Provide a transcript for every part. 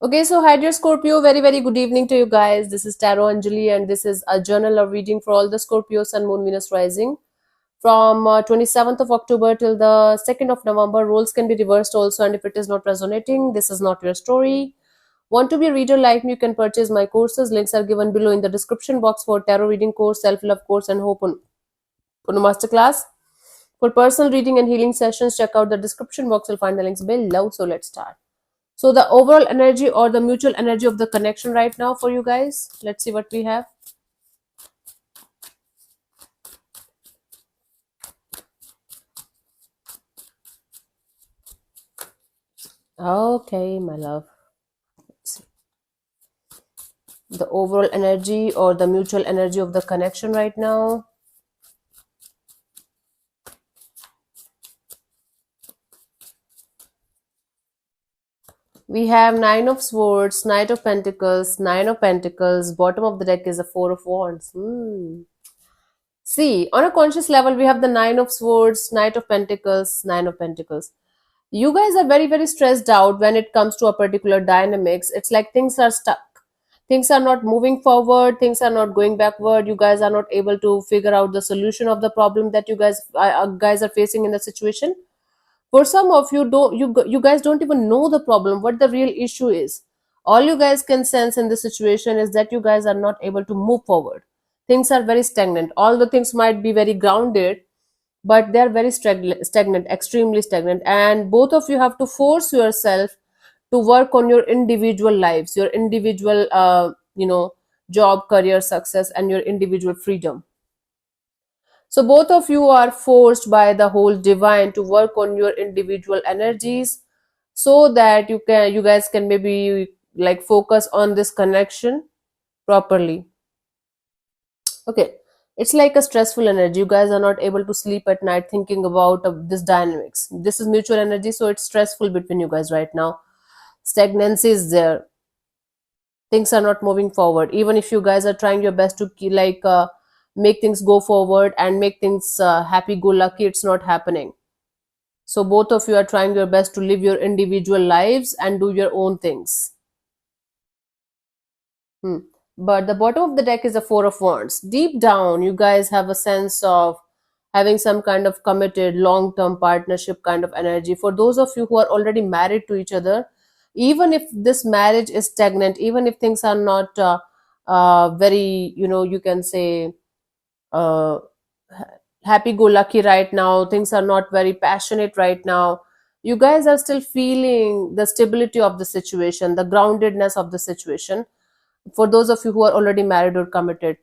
Okay, so hi dear Scorpio, very good evening to you guys. This is Tarot Anjali, and this is a journal of reading for all the Scorpio Sun, Moon, Venus rising from 27th of October till the 2nd of November. Roles can be reversed also, and if it is not resonating, this is not your story. Want to be a reader like me? You can purchase my courses. Links are given below in the description box for tarot reading course, self-love course, and hope on a masterclass. For personal reading and healing sessions, check out the description box. You'll find the links below. So let's start. So the overall energy or the mutual energy of the connection right now for you guys. Let's see what we have. Okay, my love. Let's see. The overall energy or the mutual energy of the connection right now. We have Nine of Swords, Knight of Pentacles, Nine of Pentacles. Bottom of the deck is a Four of Wands. See, on a conscious level, we have the Nine of Swords, Knight of Pentacles, Nine of Pentacles. You guys are very stressed out when it comes to a particular dynamics. It's like things are stuck. Things are not moving forward. Things are not going backward. You guys are not able to figure out the solution of the problem that you guys are facing in the situation. For some of you, you guys don't even know the problem, what the real issue is. All you guys can sense in this situation is that you guys are not able to move forward. Things are very stagnant. All the things might be very grounded, but they're very stagnant, extremely stagnant, and both of you have to force yourself to work on your individual lives, your individual job, career success, and your individual freedom. So both of you are forced by the whole divine to work on your individual energies so that you guys can maybe like focus on this connection properly. Okay, it's like a stressful energy. You guys are not able to sleep at night thinking about this dynamics. This is mutual energy, so it's stressful between you guys right now. Stagnancy is there. Things are not moving forward. Even if you guys are trying your best to make things go forward and make things happy go lucky, it's not happening. So both of you are trying your best to live your individual lives and do your own things. Hmm. But the bottom of the deck is a Four of Wands. Deep down, you guys have a sense of having some kind of committed long term partnership kind of energy. For those of you who are already married to each other, even if this marriage is stagnant, even if things are not very, you can say, uh, happy go lucky right now, things are not very passionate right now, you guys are still feeling the stability of the situation, the groundedness of the situation, for those of you who are already married or committed.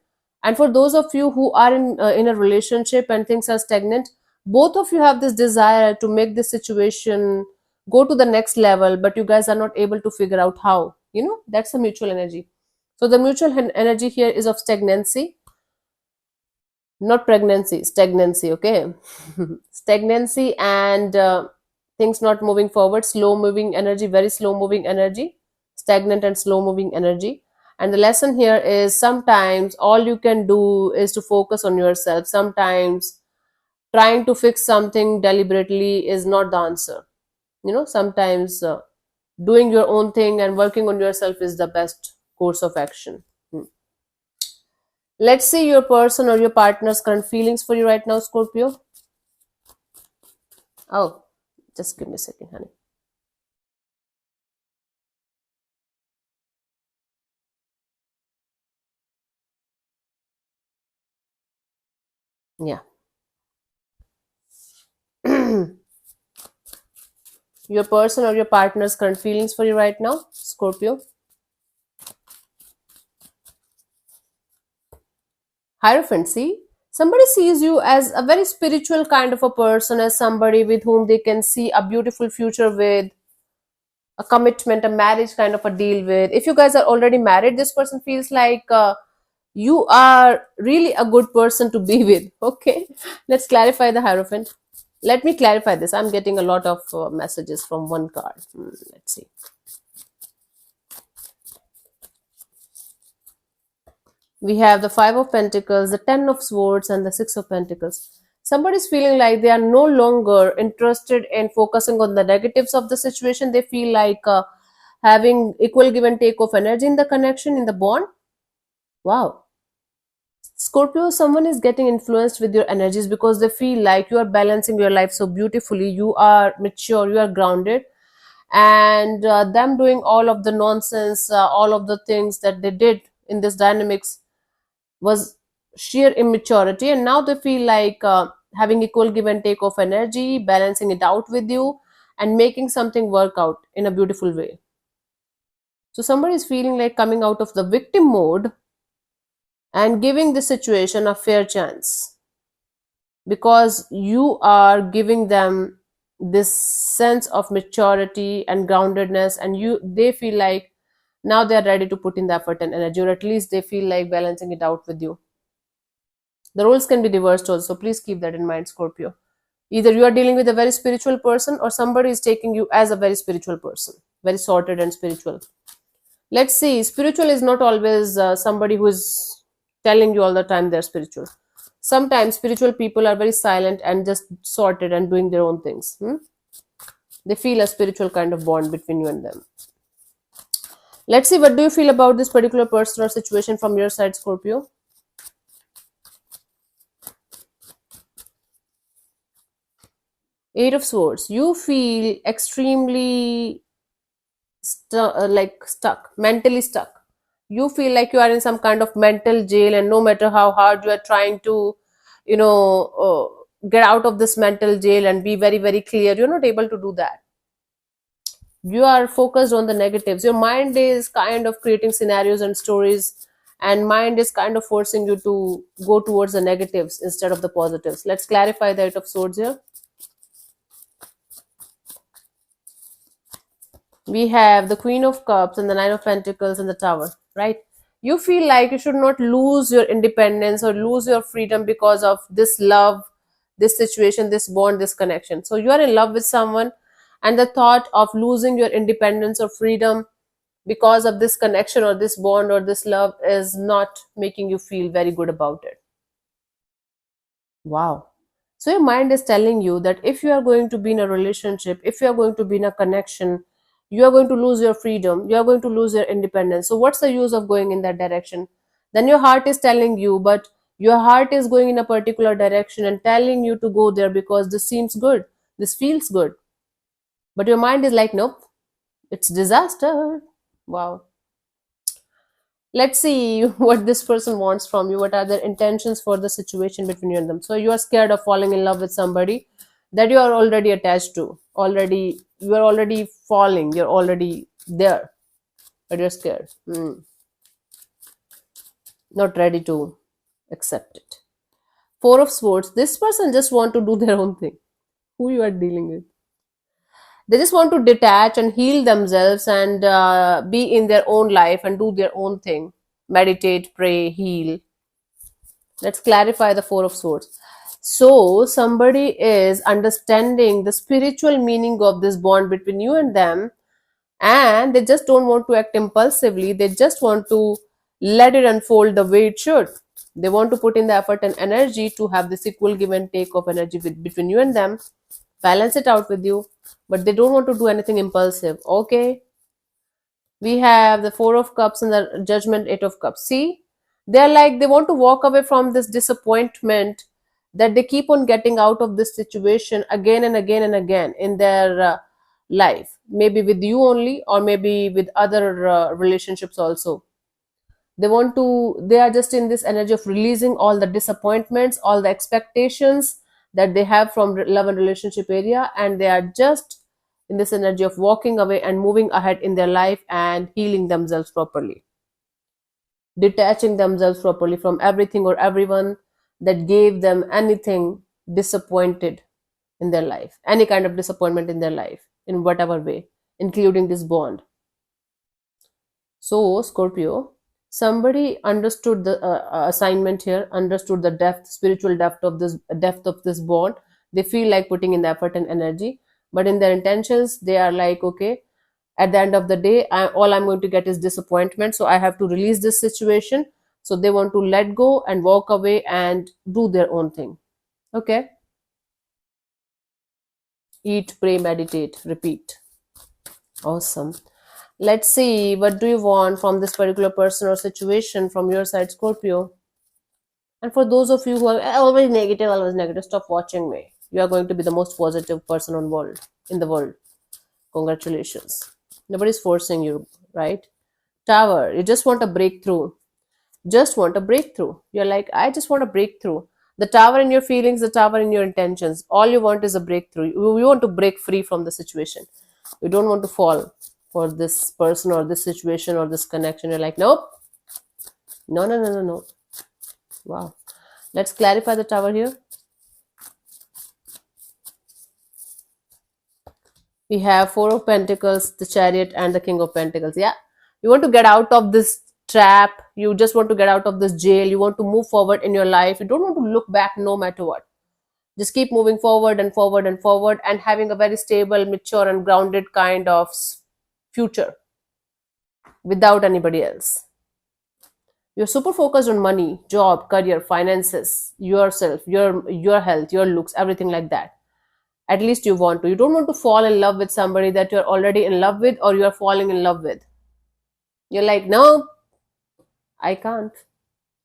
And for those of you who are in a relationship and things are stagnant, both of you have this desire to make this situation go to the next level, but you guys are not able to figure out how. That's the mutual energy. So the mutual energy here is of stagnancy, not pregnancy, stagnancy. Okay. Stagnancy and things not moving forward, slow moving energy, very slow moving energy, stagnant and slow moving energy. And the lesson here is sometimes all you can do is to focus on yourself. Sometimes trying to fix something deliberately is not the answer. Sometimes doing your own thing and working on yourself is the best course of action. Let's see your person or your partner's current feelings for you right now, Scorpio. Oh, just give me a second, honey. Yeah. Your person or your partner's current feelings for you right now, Scorpio. Hierophant, see? Somebody sees you as a very spiritual kind of a person, as somebody with whom they can see a beautiful future with, a commitment, a marriage kind of a deal with. If you guys are already married, this person feels like you are really a good person to be with. Okay, let's clarify the Hierophant. Let me clarify this. I'm getting a lot of messages from one card. Let's see. We have the Five of Pentacles, the Ten of Swords, and the Six of Pentacles. Somebody's feeling like they are no longer interested in focusing on the negatives of the situation. They feel like having equal give and take of energy in the connection, in the bond. Wow. Scorpio, someone is getting influenced with your energies because they feel like you are balancing your life so beautifully. You are mature, you are grounded, and them doing all of the nonsense, all of the things that they did in this dynamics was sheer immaturity. And now they feel like having equal give and take of energy, balancing it out with you, and making something work out in a beautiful way. So somebody is feeling like coming out of the victim mode and giving the situation a fair chance, because you are giving them this sense of maturity and groundedness, and they feel like now they are ready to put in the effort and energy, or at least they feel like balancing it out with you. The roles can be reversed also, please keep that in mind, Scorpio. Either you are dealing with a very spiritual person, or somebody is taking you as a very spiritual person, very sorted and spiritual. Let's see, spiritual is not always somebody who is telling you all the time they're spiritual. Sometimes spiritual people are very silent and just sorted and doing their own things. They feel a spiritual kind of bond between you and them. Let's see, what do you feel about this particular person or situation from your side, Scorpio? Eight of Swords. You feel extremely stuck, mentally stuck. You feel like you are in some kind of mental jail, and no matter how hard you are trying to, get out of this mental jail and be very, very clear, you're not able to do that. You are focused on the negatives. Your mind is kind of creating scenarios and stories, and mind is kind of forcing you to go towards the negatives instead of the positives. Let's clarify the Eight of Swords here. We have the Queen of Cups and the Nine of Pentacles and the Tower, right? You feel like you should not lose your independence or lose your freedom because of this love, this situation, this bond, this connection. So you are in love with someone, and the thought of losing your independence or freedom because of this connection or this bond or this love is not making you feel very good about it. Wow. So your mind is telling you that if you are going to be in a relationship, if you are going to be in a connection, you are going to lose your freedom, you are going to lose your independence. So what's the use of going in that direction? Then your heart is telling you, but your heart is going in a particular direction and telling you to go there because this seems good, this feels good. But your mind is like, nope, it's disaster. Wow. Let's see what this person wants from you. What are their intentions for the situation between you and them? So you are scared of falling in love with somebody that you are already attached to. You are already falling, you're already there, but you're scared. Not ready to accept it. Four of Swords. This person just want to do their own thing. Who you are dealing with? They just want to detach and heal themselves and be in their own life and do their own thing. Meditate, pray, heal. Let's clarify the Four of Swords. So somebody is understanding the spiritual meaning of this bond between you and them, and they just don't want to act impulsively. They just want to let it unfold the way it should. They want to put in the effort and energy to have this equal give and take of energy between you and them, balance it out with you, but they don't want to do anything impulsive. Okay. We have the Four of Cups and the Judgment, Eight of Cups. See, they're like, they want to walk away from this disappointment that they keep on getting out of this situation again and again and again in their life, maybe with you only, or maybe with other relationships also. They are just in this energy of releasing all the disappointments, all the expectations that they have from love and relationship area, and they are just in this energy of walking away and moving ahead in their life and healing themselves properly, detaching themselves properly from everything or everyone that gave them anything disappointed in their life, any kind of disappointment in their life, in whatever way, including this bond. So, Scorpio, somebody understood the assignment here, understood the depth, spiritual depth of this bond. They feel like putting in the effort and energy, but in their intentions, they are like, okay, at the end of the day, all I'm going to get is disappointment. So I have to release this situation. So they want to let go and walk away and do their own thing. Okay. Eat, pray, meditate, repeat. Awesome. Let's see, what do you want from this particular person or situation from your side, Scorpio? And for those of you who are always negative, stop watching me. You are going to be the most positive person on world in the world. Congratulations. Nobody's forcing you, right? Tower, you just want a breakthrough. Just want a breakthrough. You're like, I just want a breakthrougugh. The tower in your feelings, the tower in your intentions. All you want is a breakthrough. You want to break free from the situation. You don't want to fall for this person or this situation or this connection. You're like, nope. No, no, no, no, no. Wow. Let's clarify the tower here. We have Four of Pentacles, the Chariot, and the King of Pentacles. Yeah. You want to get out of this trap. You just want to get out of this jail. You want to move forward in your life. You don't want to look back no matter what. Just keep moving forward and forward and forward and having a very stable, mature, and grounded kind of future without anybody else. You're super focused on money, job, career, finances, yourself, your health, your looks, everything like that. At least you want to. You don't want to fall in love with somebody that you're already in love with or you're falling in love with. You're like, no, I can't.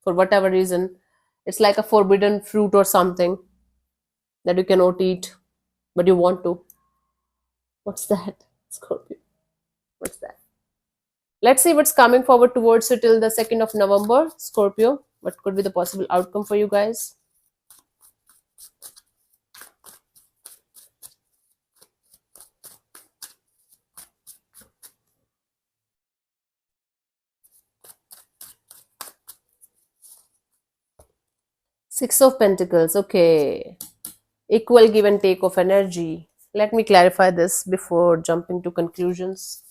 For whatever reason. It's like a forbidden fruit or something that you cannot eat, but you want to. What's that? Scorpio. What's that? Let's see what's coming forward towards you till the 2nd of November, Scorpio. What could be the possible outcome for you guys? Six of Pentacles. Okay. Equal give and take of energy. Let me clarify this before jumping to conclusions.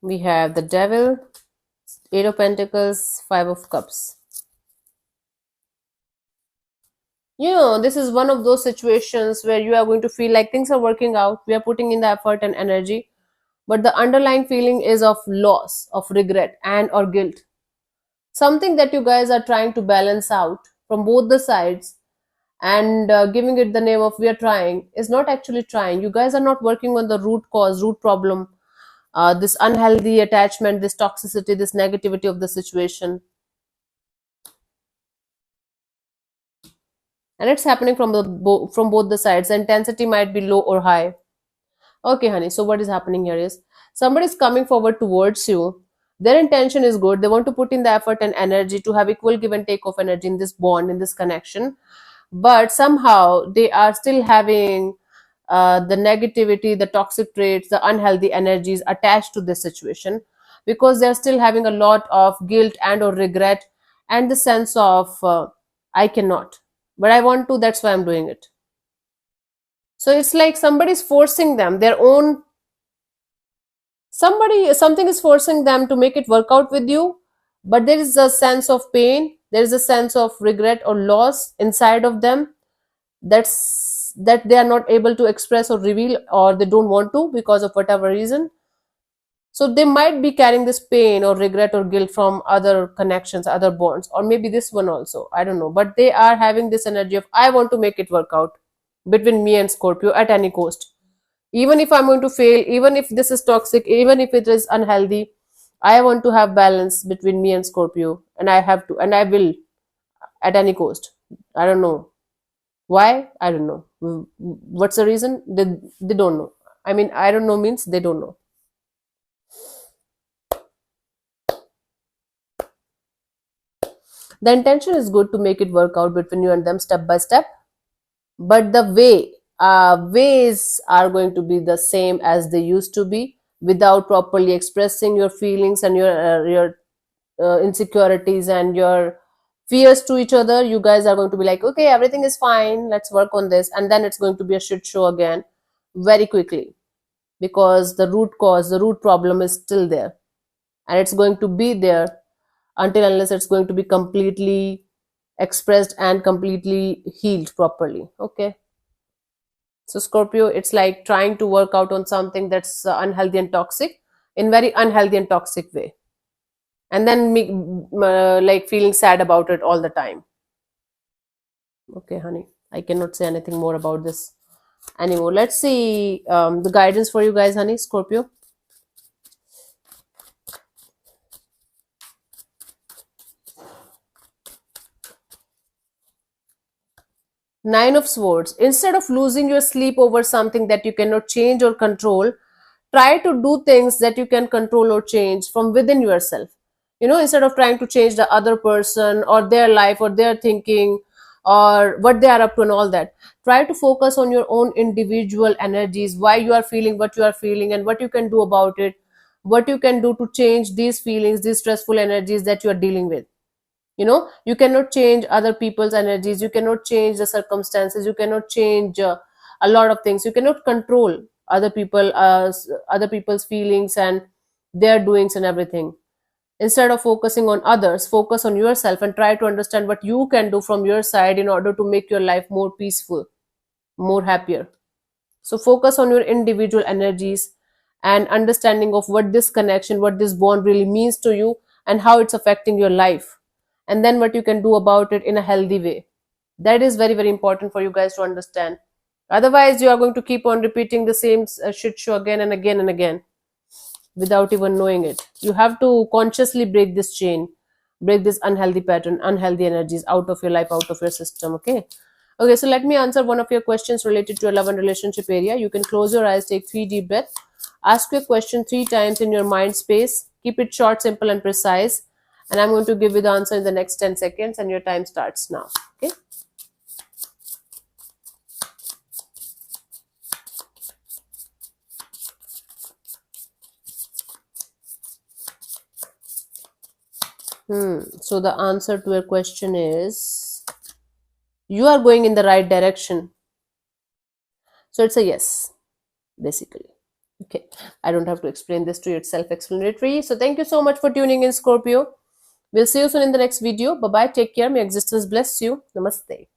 We have the Devil, Eight of Pentacles, Five of Cups. This is one of those situations where you are going to feel like things are working out. We are putting in the effort and energy, but the underlying feeling is of loss, of regret, and or guilt. Something that you guys are trying to balance out from both the sides, and giving it the name of we are trying is not actually trying. You guys are not working on the root cause, root problem, this unhealthy attachment, this toxicity, this negativity of the situation. And it's happening from from both the sides. The intensity might be low or high. Okay, honey. So what is happening here is somebody is coming forward towards you. Their intention is good. They want to put in the effort and energy to have equal give and take of energy in this bond, in this connection. But somehow they are still having the negativity, the toxic traits, the unhealthy energies attached to this situation, because they're still having a lot of guilt and or regret and the sense of I cannot, but I want to. That's why I'm doing it. So it's like somebody's forcing them, their own something is forcing them to make it work out with you, but there is a sense of pain, there is a sense of regret or loss inside of them that they are not able to express or reveal, or they don't want to because of whatever reason. So they might be carrying this pain or regret or guilt from other connections, other bonds, or maybe this one also, I don't know, but they are having this energy of I want to make it work out between me and Scorpio at any cost. Even if I'm going to fail, even if this is toxic, even if it is unhealthy, I want to have balance between me and Scorpio, and I have to, and I will, at any cost. I don't know why. I don't know what's the reason. They don't know. I mean, I don't know means they don't know. The intention is good to make it work out between you and them step by step, but the ways are going to be the same as they used to be, without properly expressing your feelings and your insecurities and your fears to each other. You guys are going to be like, okay, everything is fine, let's work on this, and then it's going to be a shit show again very quickly, because the root cause, the root problem is still there, and it's going to be there until unless it's going to be completely expressed and completely healed properly. Okay. So Scorpio, it's like trying to work out on something that's unhealthy and toxic, in very unhealthy and toxic way, and then like feeling sad about it all the time. Okay, honey, I cannot say anything more about this anymore. Let's see the guidance for you guys, honey. Scorpio. Nine of Swords. Instead of losing your sleep over something that you cannot change or control, try to do things that you can control or change from within yourself. Instead of trying to change the other person or their life or their thinking or what they are up to and all that, try to focus on your own individual energies, why you are feeling what you are feeling and what you can do about it, what you can do to change these feelings, these stressful energies that you are dealing with. You cannot change other people's energies, you cannot change the circumstances, you cannot change a lot of things. You cannot control other people's feelings and their doings and everything. Instead of focusing on others, focus on yourself and try to understand what you can do from your side in order to make your life more peaceful, more happier. So focus on your individual energies and understanding of what this connection, what this bond really means to you and how it's affecting your life. And then what you can do about it in a healthy way. That is very, very important for you guys to understand. Otherwise, you are going to keep on repeating the same shit show again and again and again without even knowing it. You have to consciously break this chain, break this unhealthy pattern, unhealthy energies out of your life, out of your system. Okay. Okay, so let me answer one of your questions related to your love and relationship area. You can close your eyes, take 3 deep breaths, ask your question 3 times in your mind space. Keep it short, simple, and precise. And I'm going to give you the answer in the next 10 seconds, and your time starts now. Okay. So the answer to your question is you are going in the right direction. So it's a yes, basically. Okay. I don't have to explain this to you. It's self-explanatory. So thank you so much for tuning in, Scorpio. We'll see you soon in the next video. Bye-bye. Take care. May existence bless you. Namaste.